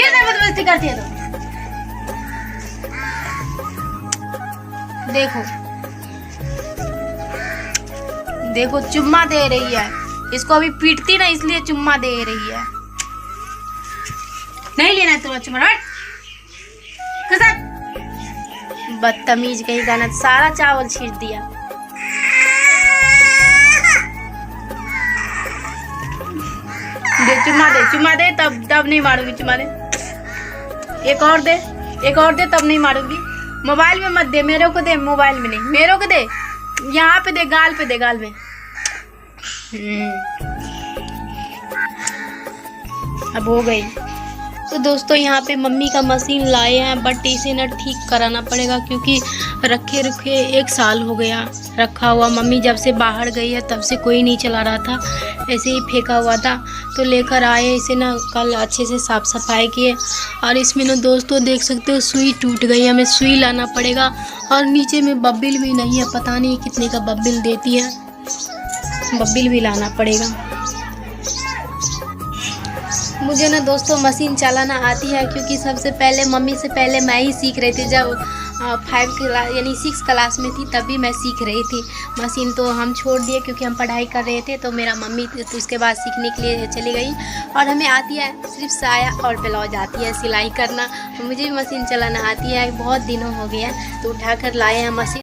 फिर से बदमाशी करती है तो देखो देखो चुम्मा दे रही है इसको। अभी पीटती ना इसलिए चुम्मा दे रही है। नहीं लेना है तुम्हारा चुम्मा। बदतमीज कहीं का ना, सारा चावल छीट दिया। दे चुम्मा दे तब नहीं मारूंगी। चुम्मा दे, एक और दे तब नहीं मारूंगी। मोबाइल में मत दे, मेरे को दे, मोबाइल में नहीं, मेरे को दे। यहाँ पे दे, गाल पे दे, गाल में। अब हो गई। तो दोस्तों यहाँ पे मम्मी का मशीन लाए हैं, बट इसे ना ठीक कराना पड़ेगा क्योंकि रखे 1 साल हो गया रखा हुआ। मम्मी जब से बाहर गई है तब से कोई नहीं चला रहा था, ऐसे ही फेंका हुआ था। तो लेकर आए इसे ना, कल अच्छे से साफ़ सफाई किए। और इसमें ना दोस्तों देख सकते हो सुई टूट गई है, हमें सुई लाना पड़ेगा। और नीचे में बब्बिल भी नहीं है, पता नहीं कितने का बब्बिल देती है, बब्बिल भी लाना पड़ेगा। मुझे ना दोस्तों मशीन चलाना आती है क्योंकि सबसे पहले मम्मी से पहले मैं ही सीख रही थी। जब 5 क्लास यानी 6 क्लास में थी तभी मैं सीख रही थी मशीन। तो हम छोड़ दिए क्योंकि हम पढ़ाई कर रहे थे। तो मेरा मम्मी तो उसके बाद सीखने के लिए चली गई। और हमें आती है सिर्फ साया और ब्लाउज आती है सिलाई करना। मुझे भी मशीन चलाना आती है, बहुत दिनों हो गया तो उठा कर लाए हैं मशीन।